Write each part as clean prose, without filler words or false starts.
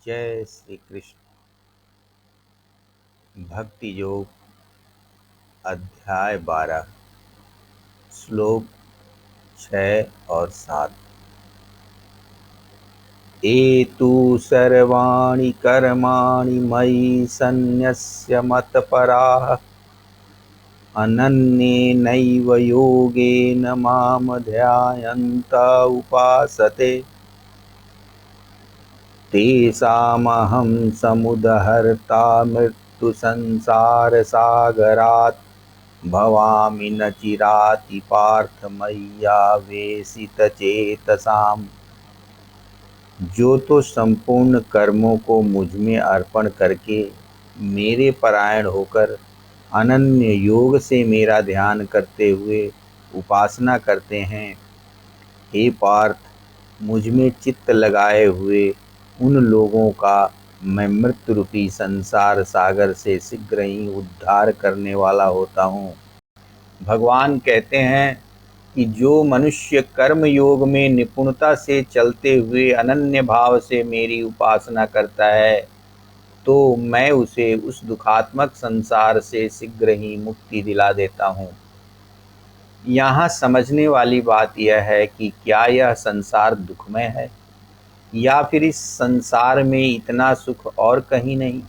जय श्री कृष्ण। भक्ति योग अध्याय 12 श्लोक 6 और 7। एतु सर्वाणि कर्माणि मयि सन्न्यस्य मत्पराः अनन्येनैव योगेन मां ध्यायन्त उपासते तेषामहं समुद्धर्ता मृत्युसंसारसागरात् भवामि न चिराति पार्थ मय्यावेशितचेतसाम्। जो तो संपूर्ण कर्मों को मुझ में अर्पण करके मेरे परायण होकर अनन्य योग से मेरा ध्यान करते हुए उपासना करते हैं, हे पार्थ, मुझ में चित्त लगाए हुए उन लोगों का मैं मृत्यु रूपी संसार सागर से शीघ्र ही उद्धार करने वाला होता हूँ। भगवान कहते हैं कि जो मनुष्य कर्म योग में निपुणता से चलते हुए अनन्य भाव से मेरी उपासना करता है, तो मैं उसे उस दुखात्मक संसार से शीघ्र ही मुक्ति दिला देता हूँ। यहाँ समझने वाली बात यह है कि क्या यह संसार दुखमय है या फिर इस संसार में इतना सुख और कहीं नहीं।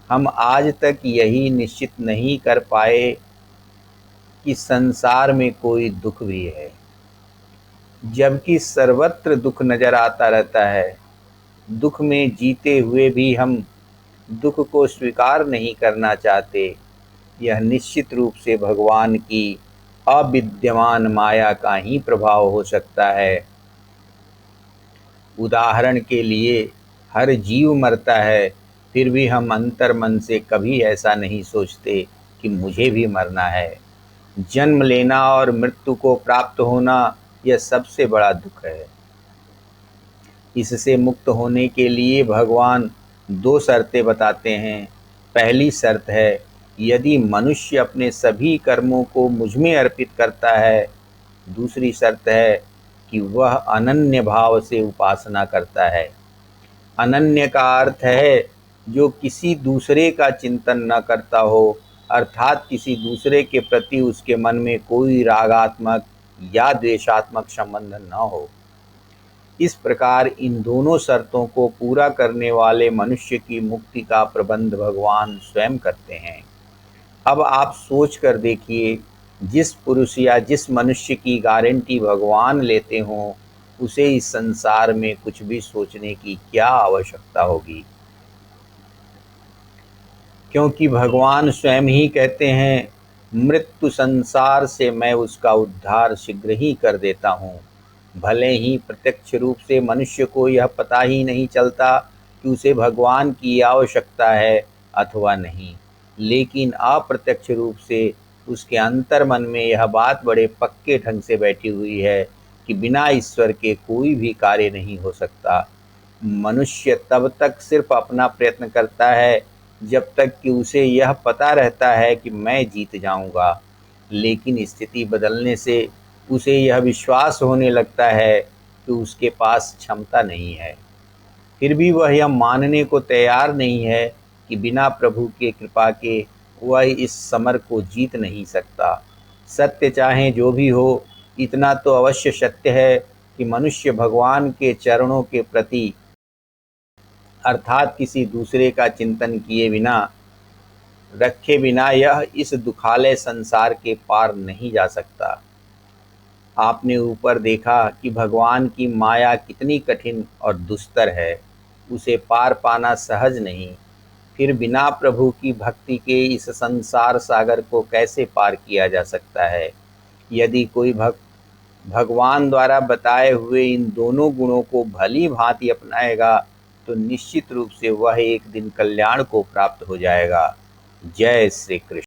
हम आज तक यही निश्चित नहीं कर पाए कि संसार में कोई दुख भी है, जबकि सर्वत्र दुख नजर आता रहता है। दुख में जीते हुए भी हम दुख को स्वीकार नहीं करना चाहते। यह निश्चित रूप से भगवान की अविद्यमान माया का ही प्रभाव हो सकता है। उदाहरण के लिए, हर जीव मरता है, फिर भी हम अंतर मन से कभी ऐसा नहीं सोचते कि मुझे भी मरना है। जन्म लेना और मृत्यु को प्राप्त होना, यह सबसे बड़ा दुख है। इससे मुक्त होने के लिए भगवान 2 शर्तें बताते हैं। पहली शर्त है, यदि मनुष्य अपने सभी कर्मों को मुझ में अर्पित करता है। दूसरी शर्त है कि वह अनन्य भाव से उपासना करता है। अनन्य का अर्थ है जो किसी दूसरे का चिंतन न करता हो, अर्थात किसी दूसरे के प्रति उसके मन में कोई रागात्मक या द्वेषात्मक संबंध न हो। इस प्रकार इन दोनों शर्तों को पूरा करने वाले मनुष्य की मुक्ति का प्रबंध भगवान स्वयं करते हैं। अब आप सोच कर देखिए, जिस पुरुष या जिस मनुष्य की गारंटी भगवान लेते हों, उसे इस संसार में कुछ भी सोचने की क्या आवश्यकता होगी। क्योंकि भगवान स्वयं ही कहते हैं, मृत्यु संसार से मैं उसका उद्धार शीघ्र ही कर देता हूँ। भले ही प्रत्यक्ष रूप से मनुष्य को यह पता ही नहीं चलता कि उसे भगवान की आवश्यकता है अथवा नहीं, लेकिन अप्रत्यक्ष रूप से उसके अंतर मन में यह बात बड़े पक्के ढंग से बैठी हुई है कि बिना ईश्वर के कोई भी कार्य नहीं हो सकता। मनुष्य तब तक सिर्फ अपना प्रयत्न करता है जब तक कि उसे यह पता रहता है कि मैं जीत जाऊंगा, लेकिन स्थिति बदलने से उसे यह विश्वास होने लगता है कि उसके पास क्षमता नहीं है। फिर भी वह यह मानने को तैयार नहीं है कि बिना प्रभु के कृपा के वह इस समर को जीत नहीं सकता। सत्य चाहे जो भी हो, इतना तो अवश्य सत्य है कि मनुष्य भगवान के चरणों के प्रति, अर्थात किसी दूसरे का चिंतन किए बिना, रखे बिना यह इस दुखालय संसार के पार नहीं जा सकता। आपने ऊपर देखा कि भगवान की माया कितनी कठिन और दुस्तर है, उसे पार पाना सहज नहीं। फिर बिना प्रभु की भक्ति के इस संसार सागर को कैसे पार किया जा सकता है। यदि कोई भगवान द्वारा बताए हुए इन दोनों गुणों को भली भांति अपनाएगा, तो निश्चित रूप से वह एक दिन कल्याण को प्राप्त हो जाएगा। जय श्री कृष्ण।